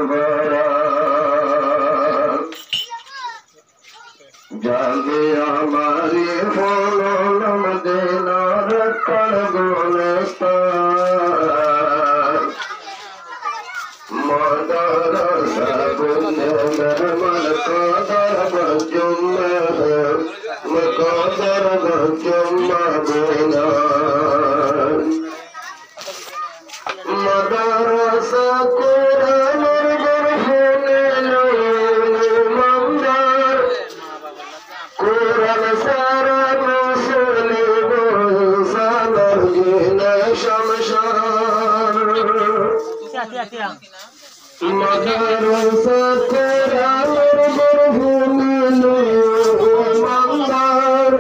ভরা জাগে আমারে বললাম দেনার কলগুলস্তান মদর সাগুনে মন কদর গজুম্মা মকদর গজুম্মা বেনা মদর সাকুরানের গরফনে মন্দার কুরআন সারা মুসলি গোসালার জিনা শমশার মদরসা কুরআনের গরফনে মন্দার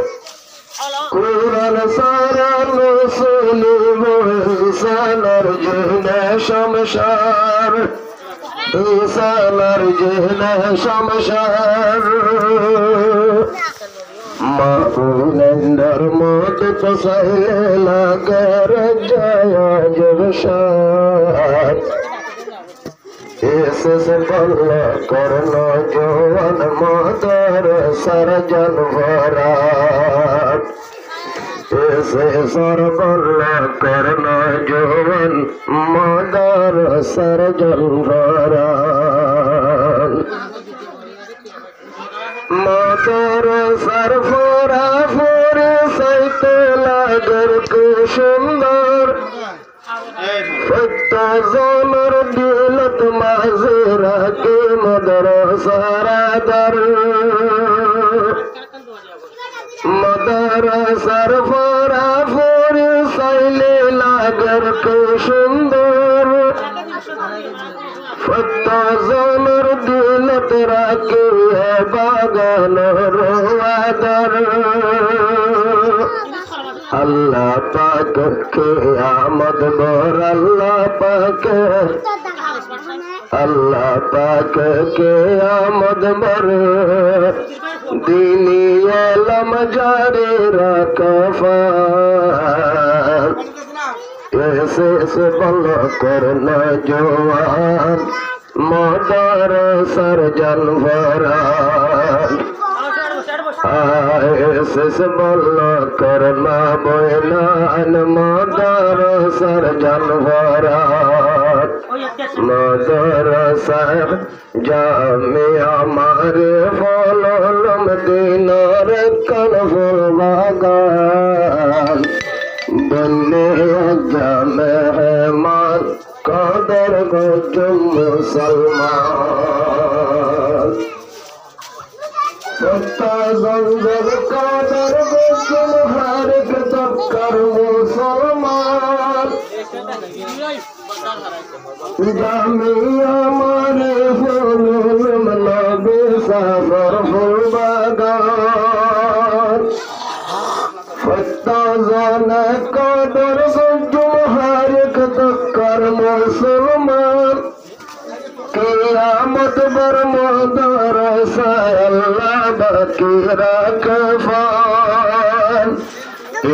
কুরআন সারা মুসলি গোসালার জিনা শমশার গোসালার জিনা শমশার মাগুনন্দর মত পসাইলে লাগর জয় জবশার এসেস বল করন জোয়ান মদর সরজন ভরাট এসেসর বল করন জোয়ান মদর সরজন ভরাট মদর সরফরা ফুরে সাইতে লাগর কে সুন্দর ফত্তা জোনর দিলত মাজরা কে মদর সরাদর মদর সরফরা ফুরে সাইলে লাগর কে সুন্দর ফত্তা জোনর দিলত রাকে বাগান রোয়াদর আল্লাহ পাক কে আমদ বর আল্লাহ পাক কে আমদ বর দিনী আলম জারে রাকফার এসে সে বল করনা জওয়ান মদর সরজন ভরাট এসেস বল করনা বয়লান মদর সরজন ভরাট মদর সর জামে আমারে ফললম দিনর কলফুল বাগান বন্নে জামে মান কদর গজুম মুসলমান সত্তা জঙ্গল কদর গজুম হারেক তক্কর মুসলমান জামি আমারে ফুলুম নবী সাফর ফুল বাগান সত্তা জন কদর গজুম হারেক তক্কর মুসলমান কিয়ামত বার মদর আল্লাহ বাকি রাখফান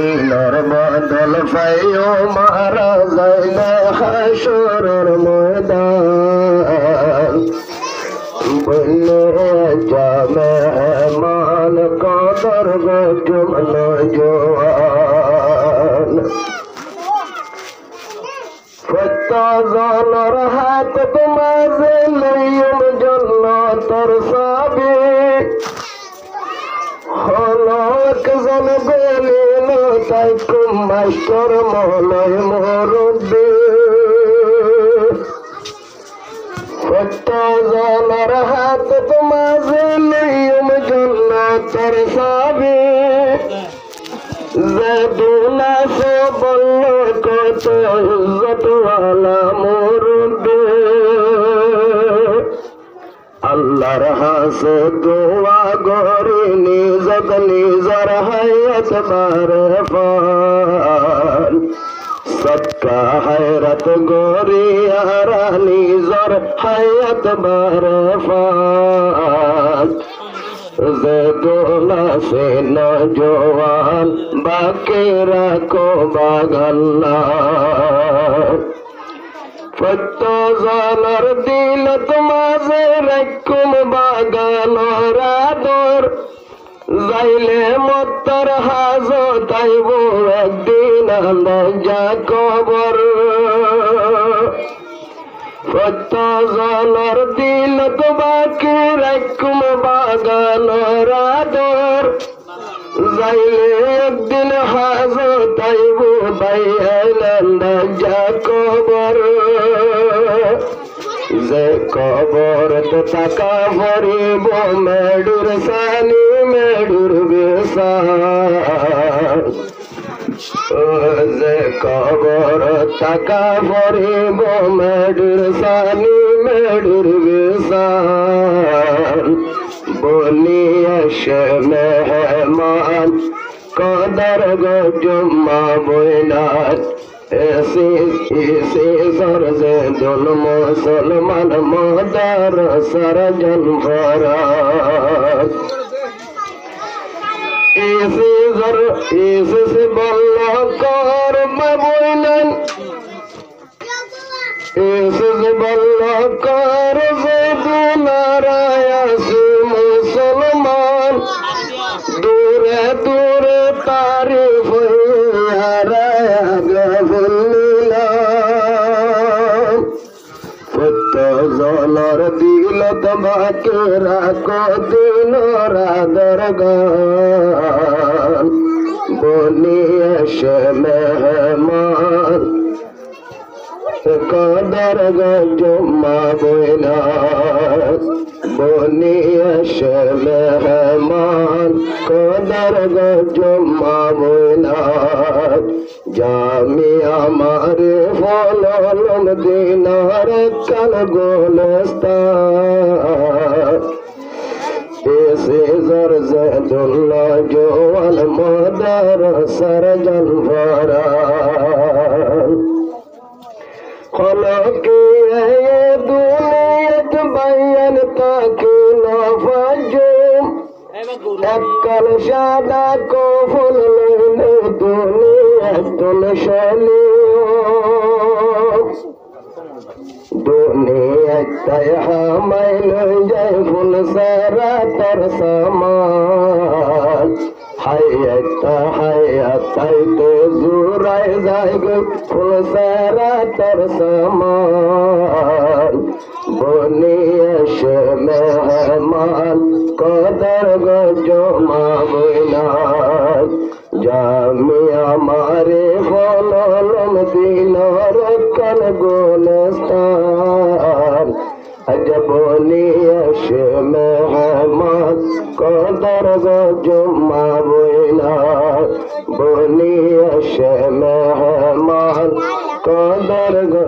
ইনর বদল ফাইও মারা যাইলে হাসরের ময়দান বনে জামে মান কদর গজুম জওয়ান ফত্তা জনর হাত তোমাজে লইম জন্নতর সাবি হলক জন গলিল তাই কুমাস্টর মলয় মরুদ্দি ফত্তা জনর হাত তোমাজে লইম জন্নতর সাবি জেদুনা সে বলল কত ইজ্জতওয়ালা মুরব্বি আল্লাহর হাসে দোয়া গরি নিজত নিজর হায়াত বারে ফাল সৎকা হায়রত গরি আরা নিজর হায়াত বারে ফাল জেদুনা সে নজওয়ান বাকি রাখো বাগাল্লা প্রত্য জনর দিল তোমাজে রাখুম বাগানর আদর যাইলে মত্তর হাজত আইব একদিন যা কবর প্রত্য জনর দিল তোমাকে রাখুম বাগানর আদর যাইলে একদিন হাজত আইব বাইলেন যা কবর যে কবর তো টাকা ভরিব মেডুর সানি মেডুর বেসার যে কবর টাকা ভরিব মেডুর সানি মেডুর বেসার বলি এসে মেহমান কদর গো জুম্মা বইনাথ এসে সরজে দুল মুসলমান মদার সরজন ভরাত এসে বলল কর বইলেন এসে বলল কর যে দুনারায়াসি মুসলমান দূরে দূরে তারিফ জলর দিল তোমাকে রাখো দিন রাধর গান বলি এসে মেহমান কদর গো জুম্মা বইনাথ বলি এসে মেহমান কদর গো জুম্মা বইনাথ জামি আমার ফলম দিনার কাল গোলস্তান এসে জরজে দুল্লা জোয়াল মদার সরজন ভরান খলকে দুনিয়ত বয়ান তাকে নফাজুম একল সাদা কফল লইলে দুনিয়ত দুলশালি দুনিয়ত তাই হামাইল যায় ফুল সারা তার সামান হায়াতাই তো জুরাই যায় গো ফুল সারা তার সামান বলি এসে মেহমান কদর গো জমা বইনাথ জামি আমারে ফলম দিনর কাল গোলস্তান আজ বলি এসে মেহমান কদর গো জমা বইনাথ বলি এসে মেহমান কদর গো